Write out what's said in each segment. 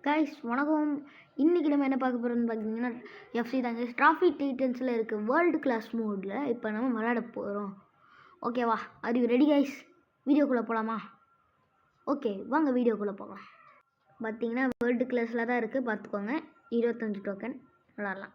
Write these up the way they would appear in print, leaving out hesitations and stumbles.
Guys வணக்கம். இன்றைக்கி நம்ம என்ன பார்க்க போகிறோம்னு பார்த்தீங்கன்னா எஃப்சி தாங்க. டிராஃபி டைட்டன்ஸில் இருக்க வேர்ல்டு கிளாஸ் மோடில் இப்போ நம்ம விளையாட போகிறோம். ஓகேவா? Are you ready guys? வீடியோக்குள்ளே போகலாமா? ஓகே வாங்க வீடியோக்குள்ளே போகலாம். பார்த்தீங்கன்னா வேர்ல்டு கிளாஸில் தான் இருக்குது, பார்த்துக்கோங்க. 25 டோக்கன் விளாட்லாம்.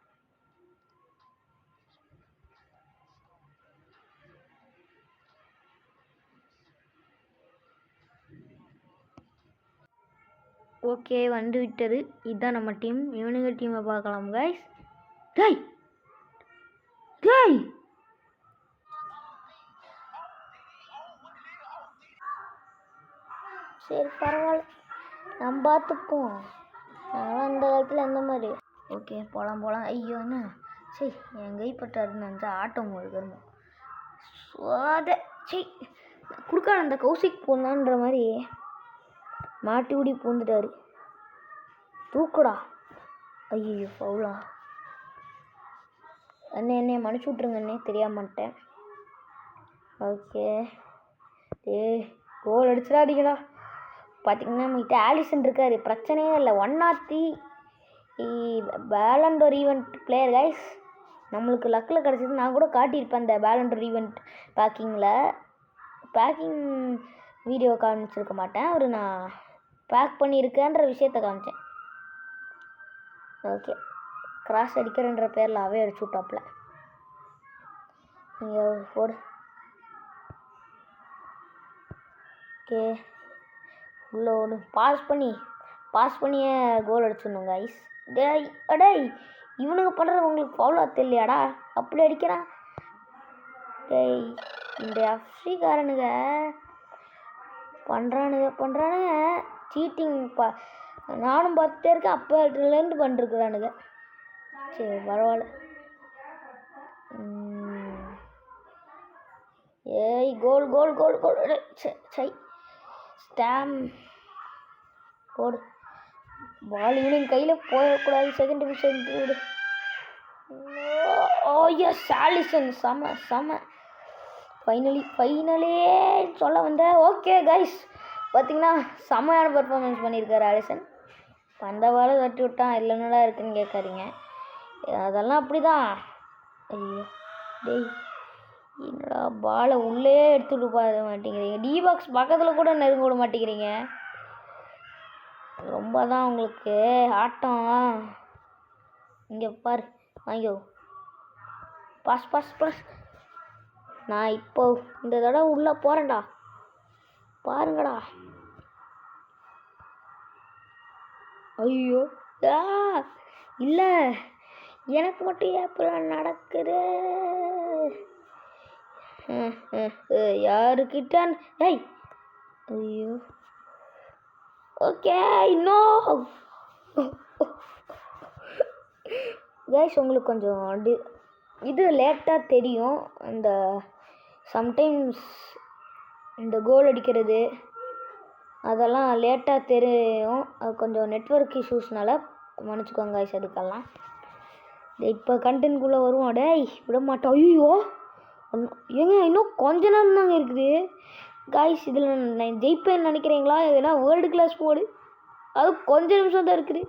ஓகே வந்து விட்டது. இதுதான் நம்ம டீம். இவனுங்க டீமை பார்க்கலாம் கைஸ். டேய் டேய் சரி பரவாயில்ல, நம்ம பார்த்துப்போம். அதெல்லாம் அந்த காலத்தில் அந்த மாதிரி. ஓகே போகலாம். ஐயோன்னு சரி என் கைப்பட்டாருன்னு நினச்சா ஆட்டம் முழுக்கணும். அதை சரி கொடுக்கான அந்த கௌசிக் போனான்ற மாதிரி மாட்டி ஊடி பூந்துட்டாரு. தூக்குடா. ஐயோ பவுலா. என்னைய மன்னிச்சு விட்ருங்க அண்ணே, தெரியாமட்டேன். ஓகே கோல் அடிச்சிடாதீங்கடா. பார்த்தீங்கன்னா நம்மகிட்ட ஆலிசன் இருக்காரு, பிரச்சனையே இல்லை. 1 of the Ballon d'Or event player guys. நம்மளுக்கு லக்கில் கிடச்சிது. நான் கூட காட்டியிருப்பேன் அந்த பேலண்டோர் ஈவெண்ட் பேக்கிங் வீடியோ காமிச்சிருக்க மாட்டேன். அவர் நான் பேக் பண்ணியிருக்கேன்ற விஷயத்த காமிச்சேன். ஓகே கிராஸ் அடிக்கிறன்ற பேரில் அவே அடிச்சு விட்டாப்பில். நீங்கள் போடு. ஓகே உள்ளே ஒன்று பாஸ் பண்ணியே கோல் அடிச்சிடணும் கைஸ். டேய் இவனுங்க பண்ணுறது உங்களுக்கு ஃபவுலா தெரியலையாடா? அப்படி அடிக்கிறான். டேய் இந்த எஃப்சிக்காரனுங்க பண்ணுறானுங்க சீட்டிங். நானும் பார்த்துட்டே இருக்கேன், அப்போலேருந்து பண்ணிருக்குறானுங்க. சரி பரவாயில்ல. ஏய் கோல் சை ஸ்டாம் போடு. பால் இவனுங்க கையில் போயிடக்கூடாது. செகண்ட் விடு. ஓ எஸ் ஆலிசன் செம ஃபைனலே சொல்ல வந்தேன். ஓகே கைஸ் பார்த்தீங்கன்னா செம்மையான பர்ஃபார்மன்ஸ் பண்ணியிருக்காரு ஆலிசன். அந்த பாலை தட்டி விட்டான். இல்லைன்னா இருக்குன்னு கேட்காதீங்க, அதெல்லாம் அப்படி தான். ஐயோ டேய் என்னடா பாலை உள்ளே எடுத்துகிட்டு போக மாட்டேங்கிறீங்க. டி பாக்ஸ் பக்கத்தில் கூட நெருங்க விட மாட்டேங்கிறீங்க. ரொம்ப தான் உங்களுக்கு ஆட்டம். இங்கே பாரு வாங்கியோ. பாஸ். நான் இப்போ இந்த தடவை உள்ளே போகிறேன்டா, பாருங்கடா. ஐயோ இல்லை எனக்கு மட்டும் எப்பெல்லாம் நடக்குது? யாருக்கிட்ட? ஏய் ஐயோ ஓகே இன்னும் கைஸ் உங்களுக்கு கொஞ்சம் இது லேட்டாக தெரியும். இந்த சம்டைம்ஸ் இந்த கோல் அடிக்கிறது அதெல்லாம் லேட்டாக தெரியும். அது கொஞ்சம் நெட்வொர்க் இஷ்யூஸ்னால மன்னிச்சுக்கோங்க கைஸ். அதுக்கெல்லாம் இப்போ கண்டென்ட்குள்ளே வருவோம். டேய் விட மாட்டோம். ஐயோ ஏங்க இன்னும் கொஞ்ச நேரம் தாங்க இருக்குது கைஸ். இதில் நான் ஜெயிப்பேன்னு நினைக்கிறீங்களா? ஏன்னா வேர்ல்டு கிளாஸ் மோடு, அது கொஞ்ச நிமிஷம் தான் இருக்குது.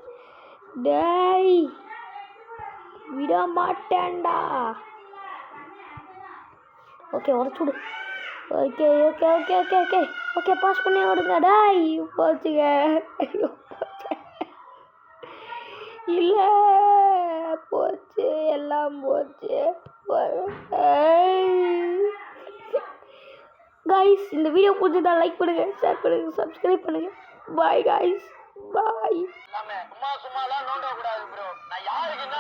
டேய் விட மாட்டேன்டா. ஓகே உடச்சுடு. ஓகே பாஸ் பண்ணி விடுங்க. டேய் போச்சுங்க. ஐயோ இல்லை போச்சு, எல்லாம் போச்சு கைஸ். இந்த வீடியோ பிடிச்சதா லைக் பண்ணுங்க, ஷேர் பண்ணுங்க, சப்ஸ்கிரைப் பண்ணுங்க. பாய் கைஸ், பாய். சும்மா நோண்ட கூடாது ப்ரோ. நான் யாருக்கு என்ன